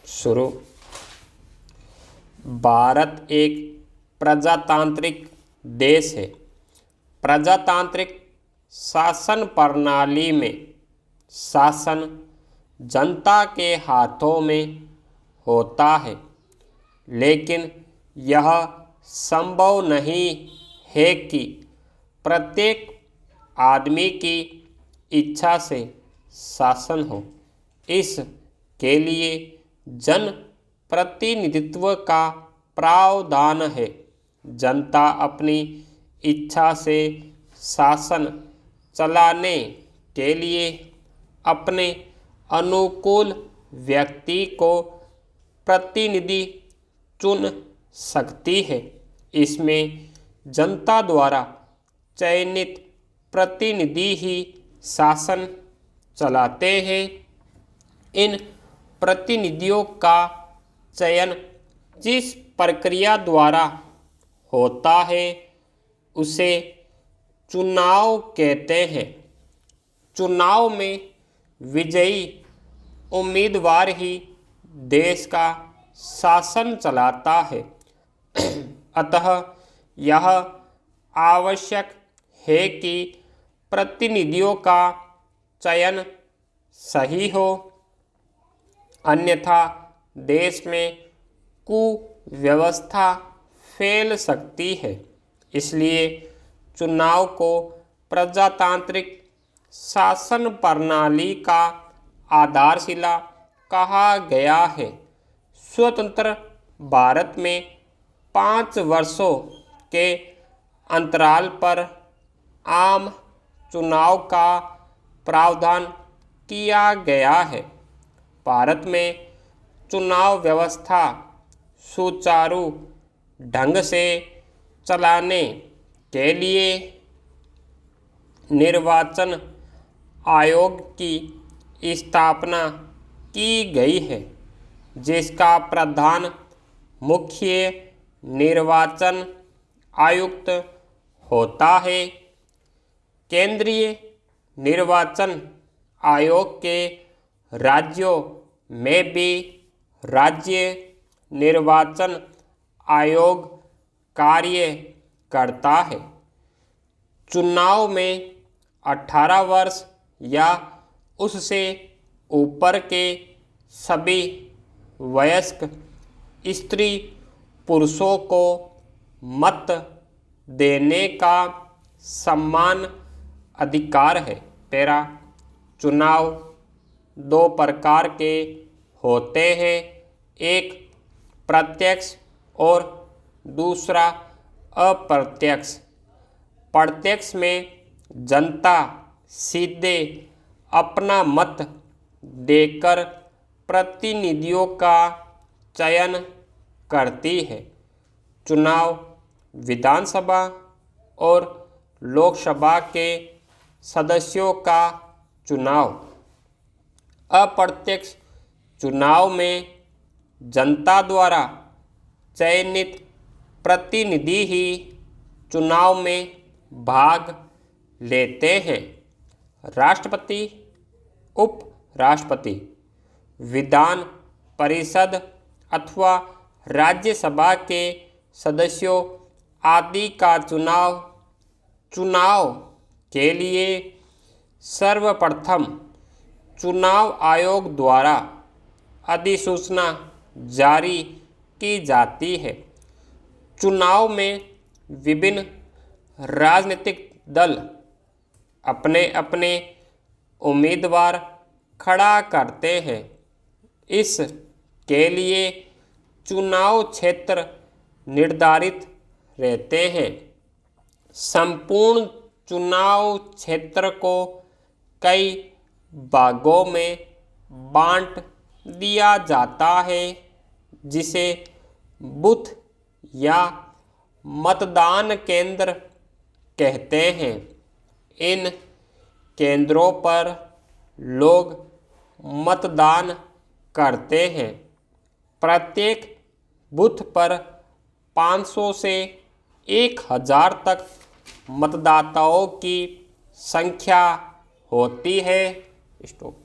शुरू। भारत एक प्रजातांत्रिक देश है। प्रजातांत्रिक शासन प्रणाली में शासन जनता के हाथों में होता है, लेकिन यह संभव नहीं है कि प्रत्येक आदमी की इच्छा से शासन हो। इसके लिए जन प्रतिनिधित्व का प्रावधान है। जनता अपनी इच्छा से शासन चलाने के लिए अपने अनुकूल व्यक्ति को प्रतिनिधि चुन सकती है। इसमें जनता द्वारा चयनित प्रतिनिधि ही शासन चलाते हैं। इन प्रतिनिधियों का चयन जिस प्रक्रिया द्वारा होता है उसे चुनाव कहते हैं। चुनाव में विजयी उम्मीदवार ही देश का शासन चलाता है। अतः यह आवश्यक है कि प्रतिनिधियों का चयन सही हो, अन्यथा देश में कुव्यवस्था फैल सकती है। इसलिए चुनाव को प्रजातांत्रिक शासन प्रणाली का आधारशिला कहा गया है। स्वतंत्र भारत में 5 वर्षों के अंतराल पर आम चुनाव का प्रावधान किया गया है। भारत में चुनाव व्यवस्था सुचारू ढंग से चलाने के लिए निर्वाचन आयोग की स्थापना की गई है, जिसका प्रधान मुख्य निर्वाचन आयुक्त होता है। केंद्रीय निर्वाचन आयोग के राज्यों में भी राज्य निर्वाचन आयोग कार्य करता है। चुनाव में 18 वर्ष या उससे ऊपर के सभी वयस्क स्त्री पुरुषों को मत देने का समान अधिकार है। पैरा चुनाव 2 प्रकार के होते हैं, एक प्रत्यक्ष और दूसरा अप्रत्यक्ष। प्रत्यक्ष में जनता सीधे अपना मत देकर प्रतिनिधियों का चयन करती है। चुनाव विधानसभा और लोकसभा के सदस्यों का चुनाव। अप्रत्यक्ष चुनाव में जनता द्वारा चयनित प्रतिनिधि ही चुनाव में भाग लेते हैं। राष्ट्रपति, उपराष्ट्रपति, विधान परिषद अथवा राज्यसभा के सदस्यों आदि का चुनाव के लिए सर्वप्रथम चुनाव आयोग द्वारा अधिसूचना जारी की जाती है। चुनाव में विभिन्न राजनीतिक दल अपने अपने उम्मीदवार खड़ा करते हैं। इसके लिए चुनाव क्षेत्र निर्धारित रहते हैं। संपूर्ण चुनाव क्षेत्र को कई भागों में बांट दिया जाता है, जिसे बूथ या मतदान केंद्र कहते हैं। इन केंद्रों पर लोग मतदान करते हैं। प्रत्येक बूथ पर 500 से 1000 तक मतदाताओं की संख्या होती है। स्टॉप।